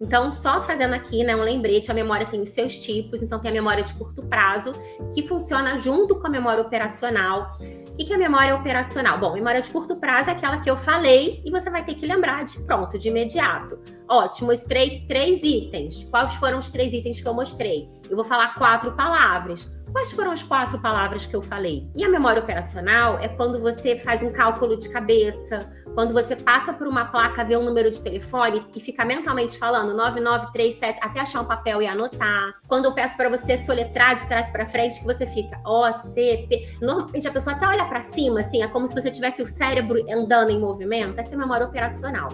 Então, só fazendo aqui, né, um lembrete, a memória tem os seus tipos. Então, tem a memória de curto prazo, que funciona junto com a memória operacional. O que é a memória operacional? Bom, memória de curto prazo é aquela que eu falei e você vai ter que lembrar de imediato. Ó, te mostrei 3 itens. Quais foram os 3 itens que eu mostrei? Eu vou falar 4 palavras. Quais foram as 4 palavras que eu falei? E a memória operacional é quando você faz um cálculo de cabeça, quando você passa por uma placa, vê um número de telefone e fica mentalmente falando 9937, até achar um papel e anotar. Quando eu peço para você soletrar de trás para frente, que você fica O, C, P. Normalmente a pessoa até olha para cima, assim, é como se você tivesse o cérebro andando em movimento. Essa é a memória operacional.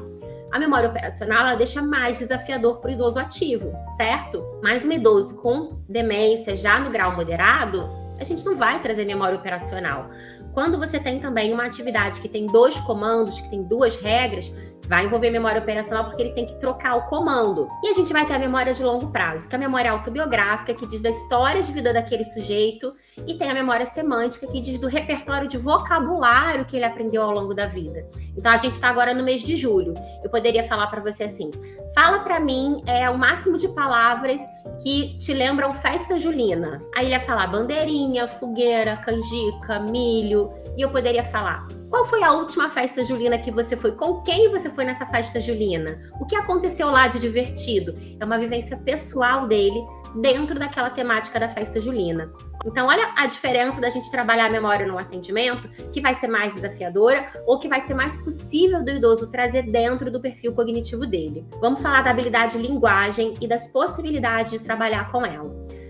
A memória operacional, ela deixa mais desafiador para o idoso ativo, certo? Mas um idoso com demência já no grau moderado, a gente não vai trazer memória operacional. Quando você tem também uma atividade que tem 2 comandos, que tem 2 regras, vai envolver memória operacional porque ele tem que trocar o comando. E a gente vai ter a memória de longo prazo, que é a memória autobiográfica, que diz da história de vida daquele sujeito, e tem a memória semântica, que diz do repertório de vocabulário que ele aprendeu ao longo da vida. Então, a gente está agora no mês de julho. Eu poderia falar para você assim, fala para mim o máximo de palavras que te lembram festa julina. Aí ele ia falar bandeirinha, fogueira, canjica, milho, e eu poderia falar: qual foi a última festa julina que você foi? Com quem você foi nessa festa julina? O que aconteceu lá de divertido? É uma vivência pessoal dele dentro daquela temática da festa julina. Então, olha a diferença da gente trabalhar a memória no atendimento, que vai ser mais desafiadora ou que vai ser mais possível do idoso trazer dentro do perfil cognitivo dele. Vamos falar da habilidade de linguagem e das possibilidades de trabalhar com ela.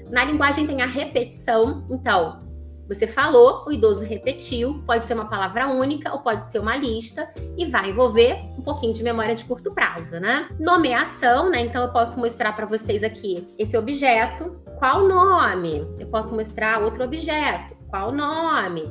Na linguagem tem a repetição, então, você falou, o idoso repetiu, pode ser uma palavra única ou pode ser uma lista e vai envolver um pouquinho de memória de curto prazo, né? Nomeação, né? Então eu posso mostrar para vocês aqui esse objeto, qual o nome? Eu posso mostrar outro objeto, qual o nome?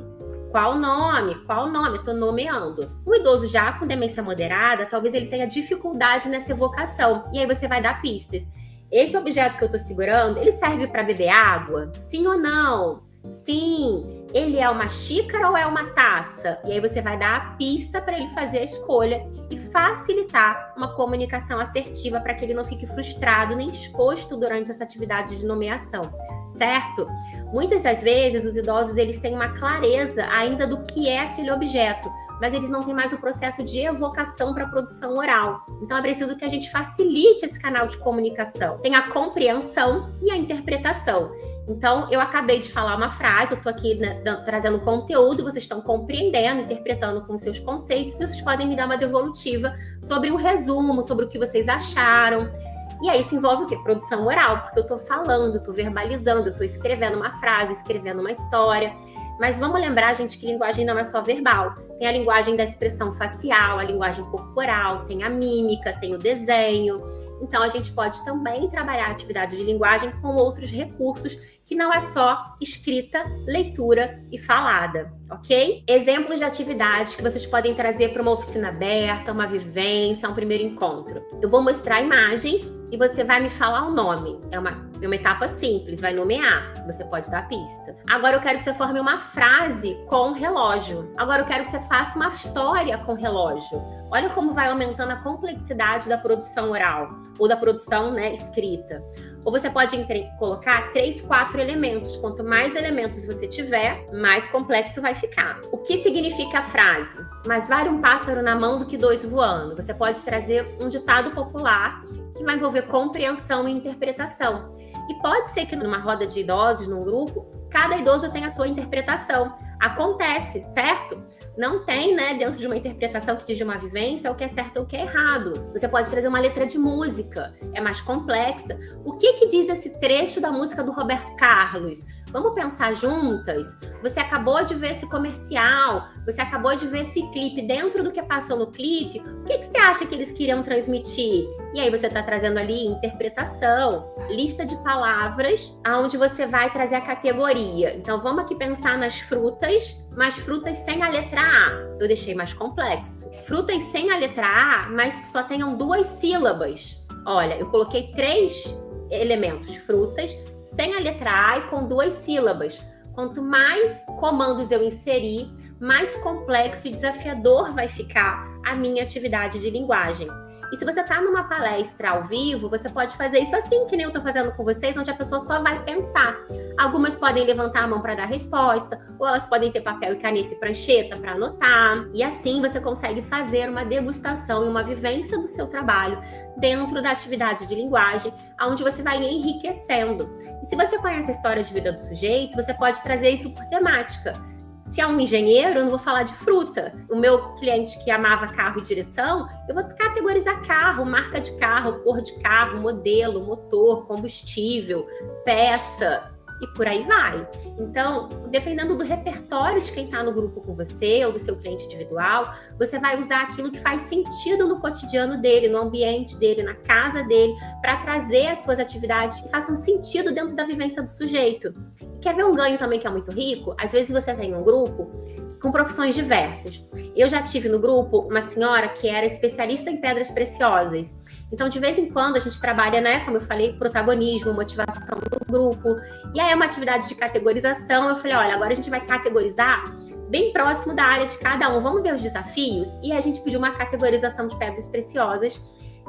Qual o nome? Qual o nome? Estou nomeando. O idoso já com demência moderada, talvez ele tenha dificuldade nessa evocação. E aí você vai dar pistas. Esse objeto que eu estou segurando, ele serve para beber água? Sim ou não? Sim, ele é uma xícara ou é uma taça? E aí você vai dar a pista para ele fazer a escolha e facilitar uma comunicação assertiva para que ele não fique frustrado nem exposto durante essa atividade de nomeação, certo? Muitas das vezes os idosos eles têm uma clareza ainda do que é aquele objeto, mas eles não têm mais o processo de evocação para a produção oral. Então é preciso que a gente facilite esse canal de comunicação. Tem a compreensão e a interpretação. Então, eu acabei de falar uma frase, eu estou aqui, né, trazendo conteúdo, vocês estão compreendendo, interpretando com seus conceitos, e vocês podem me dar uma devolutiva sobre um resumo, sobre o que vocês acharam. E aí isso envolve o quê? Produção oral, porque eu estou falando, estou verbalizando, eu estou escrevendo uma frase, escrevendo uma história. Mas vamos lembrar, gente, que linguagem não é só verbal. Tem a linguagem da expressão facial, a linguagem corporal, tem a mímica, tem o desenho. Então, a gente pode também trabalhar a atividade de linguagem com outros recursos, que não é só escrita, leitura e falada, ok? Exemplos de atividades que vocês podem trazer para uma oficina aberta, uma vivência, um primeiro encontro. Eu vou mostrar imagens e você vai me falar o nome. É uma etapa simples, vai nomear. Você pode dar pista. Agora eu quero que você forme uma frase com relógio. Agora eu quero que você faça uma história com relógio. Olha como vai aumentando a complexidade da produção oral ou da produção, né, escrita. Ou você pode colocar 3, 4 elementos. Quanto mais elementos você tiver, mais complexo vai ficar. O que significa a frase? Mais vale um pássaro na mão do que 2 voando. Você pode trazer um ditado popular que vai envolver compreensão e interpretação. E pode ser que numa roda de idosos, num grupo, cada idoso tenha a sua interpretação. Acontece, certo? Não tem, né, dentro de uma interpretação que diz de uma vivência o que é certo ou o que é errado. Você pode trazer uma letra de música, é mais complexa. O que diz esse trecho da música do Roberto Carlos? Vamos pensar juntas? Você acabou de ver esse comercial, você acabou de ver esse clipe. Dentro do que passou no clipe, o que você acha que eles queriam transmitir? E aí você está trazendo ali interpretação, lista de palavras, onde você vai trazer a categoria. Então vamos aqui pensar nas frutas, mas frutas sem a letra A. Eu deixei mais complexo. Frutas sem a letra A, mas que só tenham 2 sílabas. Olha, eu coloquei 3 elementos, frutas, sem a letra A e com 2 sílabas. Quanto mais comandos eu inserir, mais complexo e desafiador vai ficar a minha atividade de linguagem. E se você está numa palestra ao vivo, você pode fazer isso assim, que nem eu estou fazendo com vocês, onde a pessoa só vai pensar. Algumas podem levantar a mão para dar resposta, ou elas podem ter papel e caneta e prancheta para anotar. E assim você consegue fazer uma degustação e uma vivência do seu trabalho dentro da atividade de linguagem, onde você vai enriquecendo. E se você conhece a história de vida do sujeito, você pode trazer isso por temática. Se é um engenheiro, eu não vou falar de fruta. O meu cliente que amava carro e direção, eu vou categorizar carro, marca de carro, cor de carro, modelo, motor, combustível, peça e por aí vai. Então, dependendo do repertório de quem está no grupo com você ou do seu cliente individual, você vai usar aquilo que faz sentido no cotidiano dele, no ambiente dele, na casa dele, para trazer as suas atividades que façam sentido dentro da vivência do sujeito. Quer ver um ganho também que é muito rico? Às vezes você tem um grupo com profissões diversas. Eu já tive no grupo uma senhora que era especialista em pedras preciosas. Então, de vez em quando, a gente trabalha, né, como eu falei, protagonismo, motivação do grupo. E aí é uma atividade de categorização. Eu falei, olha, agora a gente vai categorizar bem próximo da área de cada um. Vamos ver os desafios? E a gente pediu uma categorização de pedras preciosas.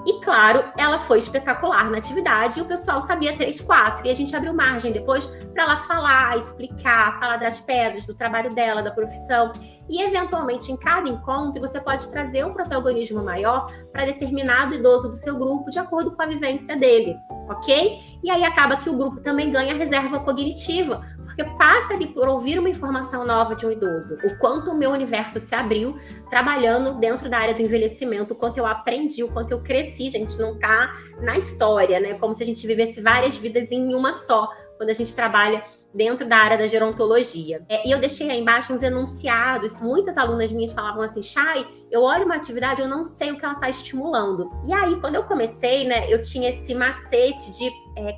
E, claro, ela foi espetacular na atividade e o pessoal sabia 3, 4. E a gente abriu margem depois para ela falar, explicar, falar das pedras, do trabalho dela, da profissão. E, eventualmente, em cada encontro, você pode trazer um protagonismo maior para determinado idoso do seu grupo, de acordo com a vivência dele, ok? E aí acaba que o grupo também ganha reserva cognitiva, porque passa ali por ouvir uma informação nova de um idoso. O quanto o meu universo se abriu trabalhando dentro da área do envelhecimento, o quanto eu aprendi, o quanto eu cresci. A gente não tá na história, né? Como se a gente vivesse várias vidas em uma só, quando a gente trabalha dentro da área da gerontologia. E eu deixei aí embaixo uns enunciados. Muitas alunas minhas falavam assim, Chay, eu olho uma atividade, eu não sei o que ela está estimulando. E aí, quando eu comecei, né, eu tinha esse macete de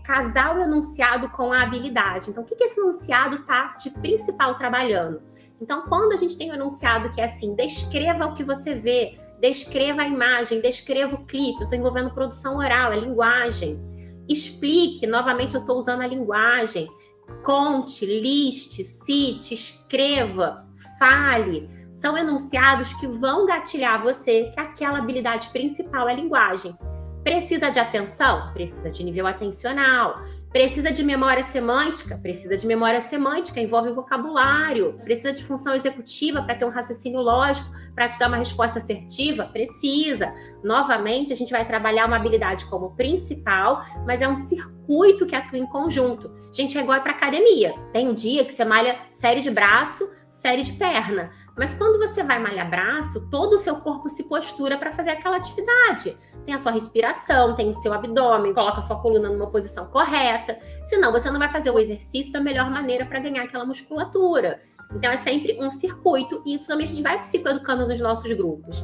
casar o enunciado com a habilidade. Então, o que esse enunciado tá de principal trabalhando? Então, quando a gente tem um enunciado que é assim, descreva o que você vê, descreva a imagem, descreva o clipe, eu estou envolvendo produção oral, é linguagem. Explique, novamente eu estou usando a linguagem. Conte, liste, cite, escreva, fale. São enunciados que vão gatilhar você que aquela habilidade principal é a linguagem. Precisa de atenção? Precisa de nível atencional. Precisa de memória semântica? Precisa de memória semântica, envolve vocabulário. Precisa de função executiva para ter um raciocínio lógico, para te dar uma resposta assertiva? Precisa. Novamente, a gente vai trabalhar uma habilidade como principal, mas é um circuito que atua em conjunto. Gente, é igual para academia. Tem um dia que você malha série de braço, série de perna. Mas quando você vai malhar braço, todo o seu corpo se postura para fazer aquela atividade. Tem a sua respiração, tem o seu abdômen, coloca a sua coluna numa posição correta. Senão, você não vai fazer o exercício da melhor maneira para ganhar aquela musculatura. Então, é sempre um circuito e isso também a gente vai psicoeducando nos nossos grupos.